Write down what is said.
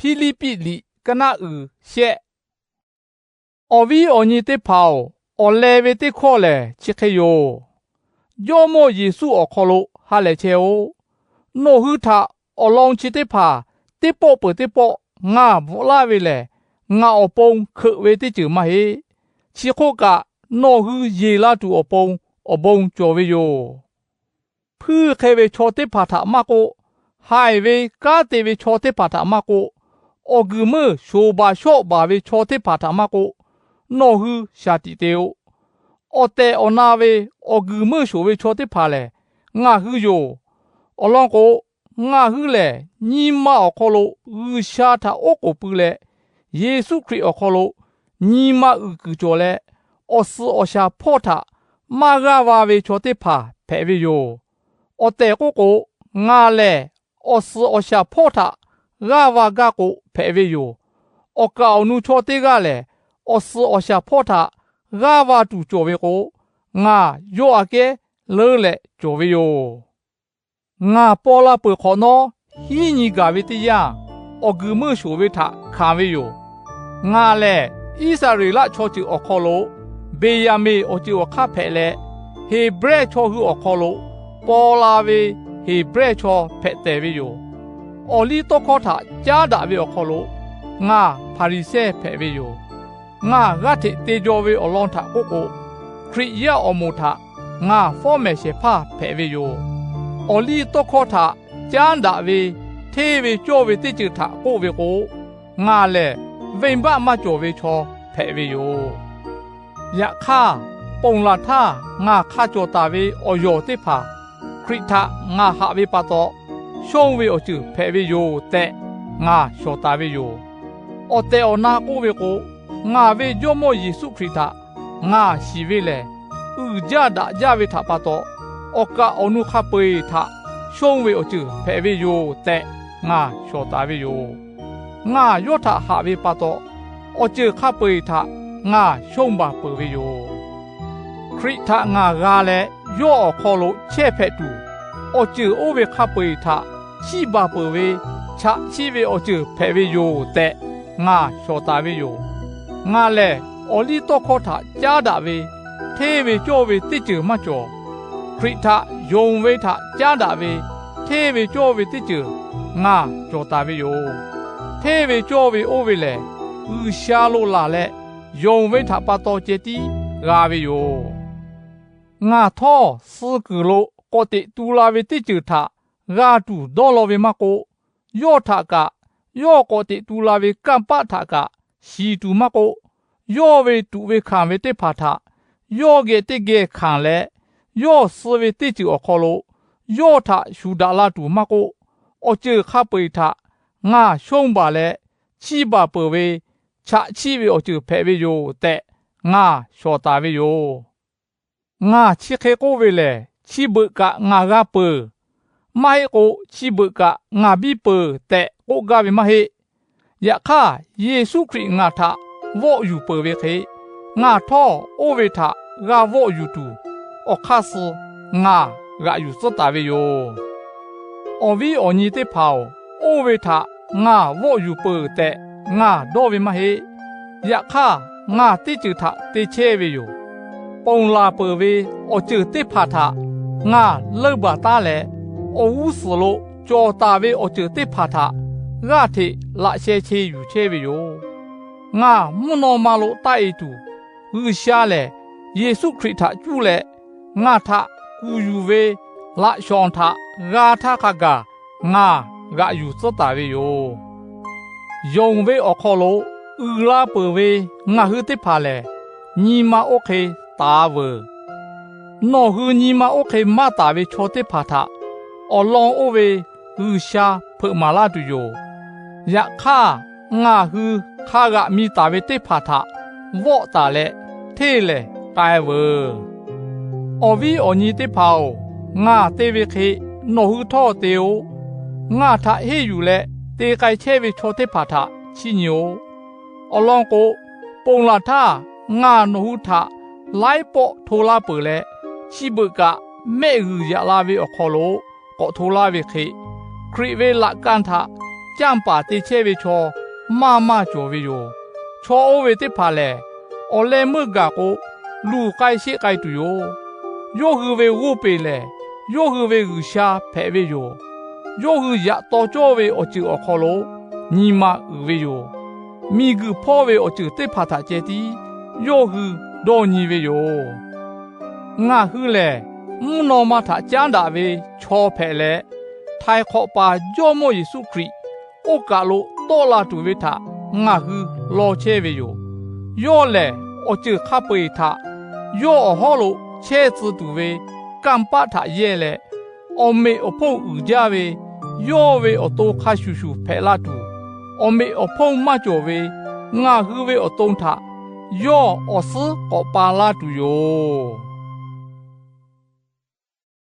ဖိလိပိလိကနအူရှက်အော်ဗီအော်ညီတေဖောက်အော်လေဝေတေခေါ်လေချစ်ခေယောယောမောယေစုအော်ခေါ်လို့ဟာလေချေအိုနိုဟူထာအော်လောင်ချစ်တေဖာတေပေါပတေပေါငါဘောလာဝေလေငါအပုံခဝေတေချူမဟေချီခိုကနိုဟူယေလာတူအပုံအဘုံကျော်ဝေယောဖူးခေဝေချောတေဖာထာမကိုဟိုင်ဝေကာတေဝေချောတေဖာထာမကိုအော်ဂူမရှိုဘာရှော့ဘာဝေချောတေဖာထာမကိုနိုဟူရှာတီတေအိုအော်တေအော်နာဝေအော်ဂူမရှိုဝေချောတေဖာလေငါဟူယောအလောင်းကိုငါဟူလေညီမအခေါ်လို့ဥရှာတာအိုကိုပူလေယေရှုခရစ်အခေါ်လို့ညီမဥကူကျော်လေအော်ဆူအော်ရှာဖော့တာမာဂဝါဝေချောတေဖာဖဲဝေယောအော်တေကိုငါလေအော်ဆူအော်ရှာဖော့တာဂါဝါဂါကိုဖဲဝေယောအော်ကောင်နူချောတေကလေအော်ဆူအော်ရှာဖော့တာဂါဝါတူကျော်ဝေကိုငါယောအကဲလဲလေကျော်ဝေယောငါပေါ်လာပွေခေါ်နော်ဟီညီကဝေတယအော်ဂူမရှိုဝေတာခါဝေယောငါလေဣသရေလချောချူအခေါ်လို့ဘေယမေအချူအခဖဲလေဟေဘရဲချောဟုအခေါ်လို့ပေါ်လာဝေဟေဘရဲချောဖဲတဲဝေယောအော်လီတော့ခေါ်တာကြားတာဝေအခေါ်လို့ငါဖာရိစဲဖဲဝေယောငါဂတ်တေဂျောဝေအလောင်းတာကိုခရိယာအမိုတာငါဖောမဲရှေဖာဖဲဝေယောအော်လီတော့ခေါ်တာကျန်တာဝေထေဝေကျော်ဝေတိကျတာကိုဝေကိုငါလေဝိမ်ဘမကျော်ဝေချောဖဲဝေယောယခါပုံလာထာငါခါကျော်တာဝေအော်ယောတိဖာခရိတာငါဟာဝေပါတော့ရှုံးဝေအကျဖဲဝေယောတဲ့ငါရှောတာဝေယောအော်တဲ့အော်နာကိုဝေကိုငါဝေယောမောယေစုခရစ်တာငါရှိဝေလေဥကြတာကြဝေတာပါတော့အော်ကအနုခပေတာရှုံးဝေအကျဖဲဝေယောတဲ့ငါရှောတာဝေယောငါယောတာဟာဝေပါတော့အကျခပေတာငါရှုံးပါပေဝေယောခရစ်တာငါကလည်းယောအခေါ်လို့ချက်ဖက်တူအကျအိုဝေခပေတာရှိပါပေဝေချရှိဝေအကျဖဲဝေယောတဲ့ငါရှောတာဝေယောငါလည်းအော်လီတော့ခေါ်တာကြားတာဝေထေဝေကျော်ဝေတိကျမကျော်ခရစ်တာယုံဝေတာကြားတာဝေထေဝေကျော်ဝေတိကျငါကျော်တာဝေယောထေဝေကျော်ဝေအိုဝေလေဥရှာလို့လာလေယုံဝေတာပါတော့ကျတီဂါဝေယောငါထောစကူလို့ကိုတိတူလာဝေတိကျတာဂါတူဒေါ်လောဝေမကိုယောထာကယောကိုတိတူလာဝေကမ်ပထာကရှိတူမကိုယောဝေတူဝေခံဝေတိဖာထာယောဂေတိကေခံလေယောစဝေတိကျအခေါ်လို့ယောထာရှူဒါလာတူမကိုအကျခပေထာငါရှုံးပါလေချိပါပဝေချချိဝေအကျဖဲဝေယောတဲ့ငါရှောတာဝေယောငါချိခေကိုဝေလေချိဘကငါကပမိုင်ကိုချိဘကငါဘိပတဲ့ကိုကဝေမဟေယခါယေရှုခရစ်ငါထဝေါ်ယူပဝေခေငါထောအိုဝေထဂါဝေါ်ယူတူအခါဆငါဂါယူစတာဝေယောအော်ဗီအော်ညီတေဖောက်အိုဝေထငါဝေါ်ယူပတဲ့ငါဒေါ်ဝေမဟေယခါငါတိကျထတေချေဝေယောပုံလာပဝေအကျတေဖာထငါလောဘတာလေအဝုစလို့ကြောတာဝေအကျတေဖာထငါထေလာရှေချေယူချေဝေယောငါမွနော်မာလို့တိုက်တူဥရှာလေယေရှုခရစ်ထကျူလေငါထကူယူဝေလာရှောင်းထဂါထခကငါဂါယူစတာဝေယောယုံဝေအခေါ်လို့ဥလာပဝေငါဟူတိဖာလေညီမโอเคတာဝနော်ဟူညီမโอเคမတာဝေချောတိဖာထအလောင်းအိုဝေဥရှာဖမာလာတူယောယခါငါဟူခါကမိတာဝေတိဖာထဝေါတာလေထေလေတိုင်ဝအော်ဗီအော်ညီတိဖောက်ငါတေဝေခေနော်ဟူထောတေယငါထဟေယူလေတေကိုင်ချဲဝေချောတိဖာထချိညိုအလောင်းကိုပုံလာထငါနော်ဟူထလိုက်ပေါ်ထိုလာပလေရှိဘကမဲဟူရလာဝေအခေါ်လို့ကောထိုလာဝေခေခရိဝေလကန်ထ将把的切为错，妈妈做为哟，错为的怕嘞，我来么个个路该些该对哟，要是为我背嘞，要是为二下排为哟，要是也到家为我就我靠喽，你妈为哟，米个跑为我就得怕他接的，要是到你为哟，俺后来。我妈他讲大为超派来，太可把要么耶稣基督，我家路多拉住为他，我后老切为哟，要来我就卡背他，要好路切子度为，干把他也来，我没我碰二家为，要为我多卡叔叔派拉住，我没我碰马脚为，我后为我动他，要我是我巴拉住哟。